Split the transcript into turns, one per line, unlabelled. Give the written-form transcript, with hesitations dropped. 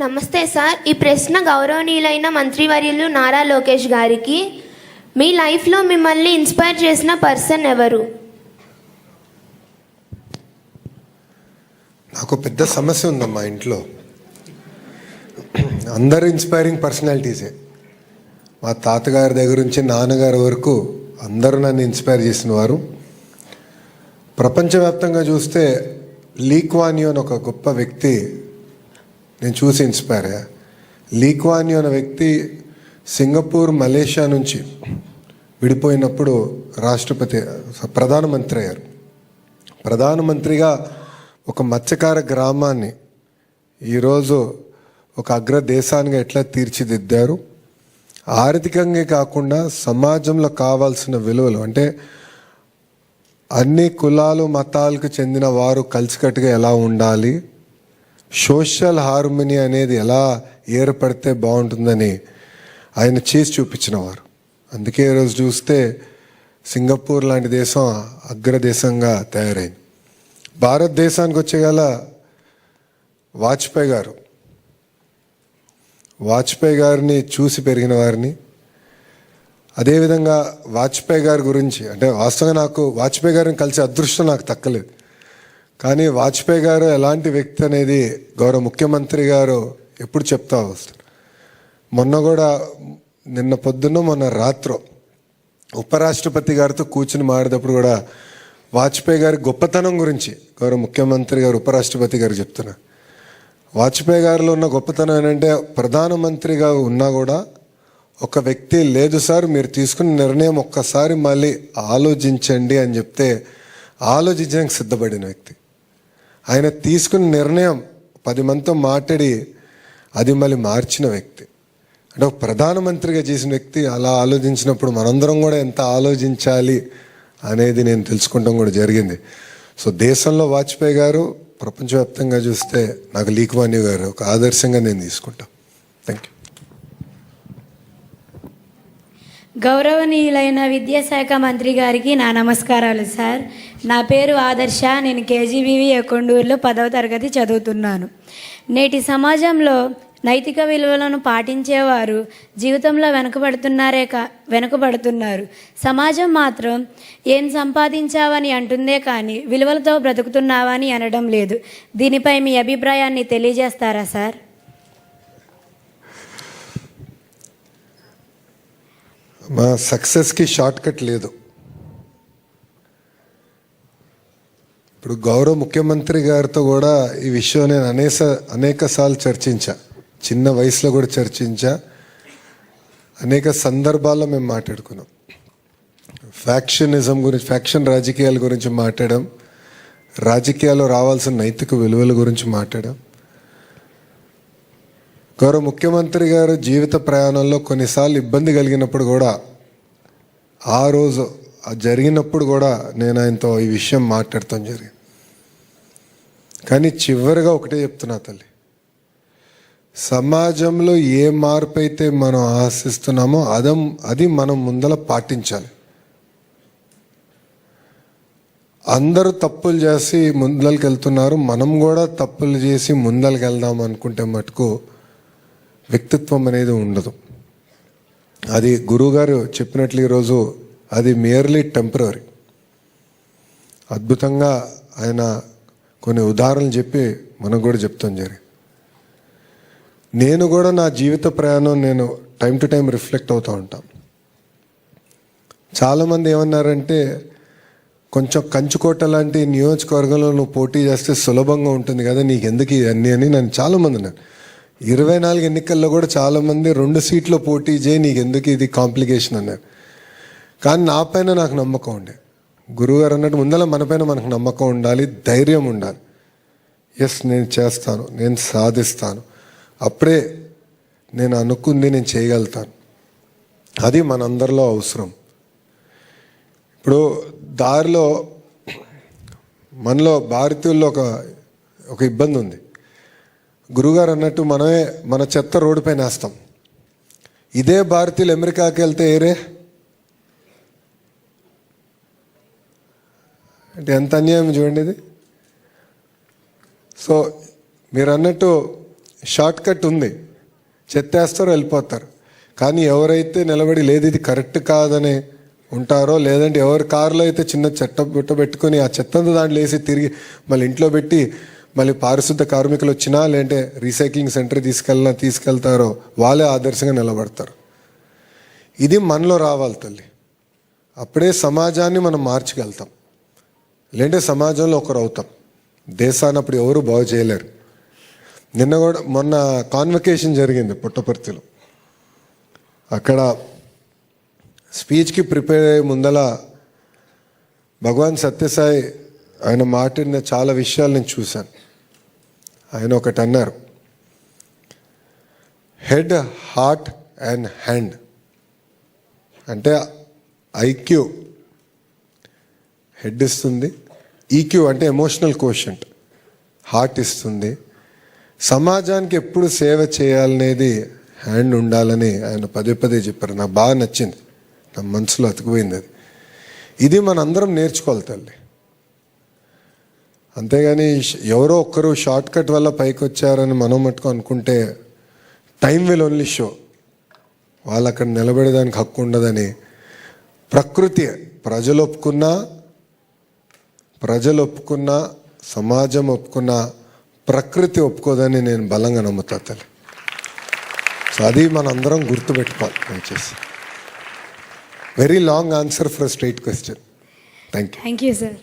నమస్తే సార్. ఈ ప్రశ్న గౌరవనీయులైన మంత్రివర్యులు నారా లోకేష్ గారికి. మీ లైఫ్లో మిమ్మల్ని ఇన్స్పైర్ చేసిన పర్సన్ ఎవరు?
నాకు పెద్ద సమస్య ఉందమ్మా ఇంట్లో. అందరు ఇన్స్పైరింగ్ పర్సనాలిటీసే. మా తాతగారి దగ్గర నుంచి నాన్నగారి వరకు అందరూ నన్ను ఇన్స్పైర్ చేసిన వారు. ప్రపంచవ్యాప్తంగా చూస్తే లీ కువాన్ యూ అని ఒక గొప్ప వ్యక్తి నేను చూసి ఇన్స్పైర్ అయ్యా. లీ కువాన్ యూ అనే వ్యక్తి సింగపూర్, మలేషియా నుంచి విడిపోయినప్పుడు ప్రధానమంత్రి అయ్యారు. ప్రధానమంత్రిగా ఒక మత్స్యకార గ్రామాన్ని ఈరోజు ఒక అగ్ర దేశానికి ఎట్లా తీర్చిదిద్దారు. ఆర్థికంగా కాకుండా సమాజంలో కావాల్సిన విలువలు, అంటే అన్ని కులాలు మతాలకు చెందిన వారు కలిసికట్టుగా ఎలా ఉండాలి, సోషల్ హార్మనీ అనేది ఎలా ఏర్పడితే బాగుంటుందని ఆయన చేసి చూపించినవారు. అందుకే ఈరోజు చూస్తే సింగపూర్ లాంటి దేశం అగ్రదేశంగా తయారైంది. భారతదేశానికి వచ్చేగల వాజ్పేయి గారిని చూసి పెరిగిన వారిని. అదేవిధంగా వాజ్పేయి గారి గురించి, అంటే వాస్తవంగా నాకు వాజ్పేయి గారిని కలిసే అదృష్టం నాకు దక్కలేదు. కానీ వాజ్పేయి గారు ఎలాంటి వ్యక్తి అనేది గౌరవ ముఖ్యమంత్రి గారు ఎప్పుడు చెప్తా వస్తారు. నిన్న పొద్దున్న మొన్న రాత్రి ఉపరాష్ట్రపతి గారితో కూర్చుని మాడేటప్పుడు కూడా వాజ్పేయి గారి గొప్పతనం గురించి గౌరవ ముఖ్యమంత్రి గారు ఉపరాష్ట్రపతి గారు చెప్తున్నారు. వాజ్పేయి గారిలో ఉన్న గొప్పతనం ఏంటంటే ప్రధానమంత్రిగా ఉన్నా కూడా ఒక వ్యక్తి లేదు సార్ మీరు తీసుకున్న నిర్ణయం ఒక్కసారి మళ్ళీ ఆలోచించండి అని చెప్తే ఆలోచించడానికి సిద్ధపడిన వ్యక్తి. ఆయన తీసుకున్న నిర్ణయం 10 మందితో మాట్లాడి అది మళ్ళీ మార్చిన వ్యక్తి. అంటే ఒక ప్రధానమంత్రిగా చేసిన వ్యక్తి అలా ఆలోచించినప్పుడు మనందరం కూడా ఎంత ఆలోచించాలి అనేది నేను తెలుసుకుంటాం కూడా జరిగింది. సో దేశంలో వాజ్పేయి గారు, ప్రపంచవ్యాప్తంగా చూస్తే నాకు లీ కువాన్ యూ గారు ఒక ఆదర్శంగా నేను తీసుకుంటాను. Thank you.
గౌరవనీయులైన విద్యాశాఖ మంత్రి గారికి నా నమస్కారాలు సార్. నా పేరు ఆదర్శ. నేను కేజీబీవీ కొండూరులో 10వ తరగతి చదువుతున్నాను. నేటి సమాజంలో నైతిక విలువలను పాటించేవారు జీవితంలో వెనుకబడుతున్నారు. సమాజం మాత్రం ఏం సంపాదించావని అంటుందే కానీ విలువలతో బ్రతుకుతున్నావని అనడం లేదు. దీనిపై మీ అభిప్రాయాన్ని తెలియజేస్తారా సార్?
మా సక్సెస్కి షార్ట్ కట్ లేదు. ఇప్పుడు గౌరవ ముఖ్యమంత్రి గారితో కూడా ఈ విషయం నేను అనేక సార్లు చర్చించా. చిన్న వయసులో కూడా చర్చించా. అనేక సందర్భాల్లో మేము మాట్లాడుకున్నాం. ఫ్యాక్షనిజం గురించి, ఫ్యాక్షన్ రాజకీయాల గురించి మాట్లాడాం. రాజకీయాల్లో రావాల్సిన నైతిక విలువల గురించి మాట్లాడాం. గౌరవ ముఖ్యమంత్రి గారు జీవిత ప్రయాణంలో కొన్నిసార్లు ఇబ్బంది కలిగినప్పుడు కూడా, ఆ రోజు జరిగినప్పుడు కూడా నేను ఆయనతో ఈ విషయం మాట్లాడతాం జరిగింది. కానీ చివరిగా ఒకటే చెప్తున్నా తల్లి, సమాజంలో ఏ మార్పు అయితే మనం ఆశిస్తున్నామో అది మనం ముందల పాటించాలి. అందరూ తప్పులు చేసి ముందలకి వెళ్తున్నారు, మనం కూడా తప్పులు చేసి ముందలకి వెళ్దాం అనుకుంటే మటుకు వ్యక్తిత్వం అనేది ఉండదు. అది గురువుగారు చెప్పినట్లు ఈరోజు అది మియర్లీ టెంపరరీ. అద్భుతంగా ఆయన కొన్ని ఉదాహరణలు చెప్పి మనకు కూడా చెప్తాం జరిగింది. నేను కూడా నా జీవిత ప్రయాణం నేను టైం టు టైం రిఫ్లెక్ట్ అవుతూ ఉంటాను. చాలామంది ఏమన్నారంటే కొంచెం కంచుకోట లాంటి నియోజకవర్గంలో నువ్వు పోటీ చేస్తే సులభంగా ఉంటుంది కదా, నీకు ఎందుకు ఇవన్నీ అని నన్ను చాలామంది అన్నారు. 24 ఎన్నికల్లో కూడా చాలామంది 2 సీట్లో పోటీ చేయి, నీకు ఎందుకు ఇది కాంప్లికేషన్ అన్నారు. కానీ నా పైన నాకు నమ్మకం ఉండే. గురువుగారు అన్నట్టు ముందర మనపైన మనకు నమ్మకం ఉండాలి, ధైర్యం ఉండాలి. ఎస్ నేను చేస్తాను, నేను సాధిస్తాను, అప్పుడే నేను అనుకుంది నేను చేయగలుగుతాను. అది మనందరిలో అవసరం. ఇప్పుడు దారిలో మనలో భారతీయుల్లో ఒక ఇబ్బంది ఉంది. గురుగారు అన్నట్టు మనమే మన చెత్త రోడ్డు పైన వేస్తాం. ఇదే భారతీయులు అమెరికాకి వెళ్తే అంటే ఎంత అన్యాయం చూడండి ఇది. సో మీరు అన్నట్టు షార్ట్ కట్ ఉంది, చెత్తేస్తారో వెళ్ళిపోతారు. కానీ ఎవరైతే నిలబడి లేదు ఇది కరెక్ట్ కాదని ఉంటారో, లేదంటే ఎవరి కారులో అయితే చిన్న చెత్త బుట్ట పెట్టుకొని ఆ చెత్తంతా దాంట్లో వేసి తిరిగి మళ్ళీ ఇంట్లో పెట్టి మళ్ళీ పారిశుద్ధ కార్మికులు వచ్చినా లేదంటే రీసైక్లింగ్ సెంటర్ తీసుకెళ్తారో వాళ్ళే ఆదర్శంగా నిలబడతారు. ఇది మనలో రావాలి తల్లి. అప్పుడే సమాజాన్ని మనం మార్చగలుగుతాం. లేదంటే సమాజంలో ఒకరు అవుతాం. దేశాన్ని అప్పుడు ఎవరు బాగు చేయలేరు. మొన్న కాన్వకేషన్ జరిగింది పుట్టపర్తిలో. అక్కడ స్పీచ్కి ప్రిపేర్ అయ్యే ముందల భగవాన్ సత్యసాయి ఆయన మాట్లాడిన చాలా విషయాలు నేను చూశాను. ఆయన ఒకటి అన్నారు, హెడ్, హార్ట్ అండ్ హ్యాండ్. అంటే ఐక్యూ హెడ్ ఇస్తుంది, ఈక్యూ అంటే ఎమోషనల్ కోషంట్ హార్ట్ ఇస్తుంది, సమాజానికి ఎప్పుడు సేవ చేయాలనేది హ్యాండ్ ఉండాలని ఆయన పదే పదే చెప్పారు. నాకు బాగా నచ్చింది, నా మనసులో అతికిపోయింది అది. ఇది మనందరం నేర్చుకోవాలి తల్లి. అంతేగాని ఎవరో ఒక్కరు షార్ట్ కట్ వల్ల పైకి వచ్చారని మనం మట్టుకు అనుకుంటే టైం విల్ ఓన్లీ షో. వాళ్ళు అక్కడ నిలబడేదానికి హక్కు ఉండదని. ప్రకృతి ప్రజలు ఒప్పుకున్నా సమాజం ఒప్పుకున్నా ప్రకృతి ఒప్పుకోదని నేను బలంగా నమ్ముతా తల్లి. సో అది మనందరం గుర్తుపెట్టుకోవాలి దయచేసి. Very long answer for straight question. Thank you.
Thank you sir.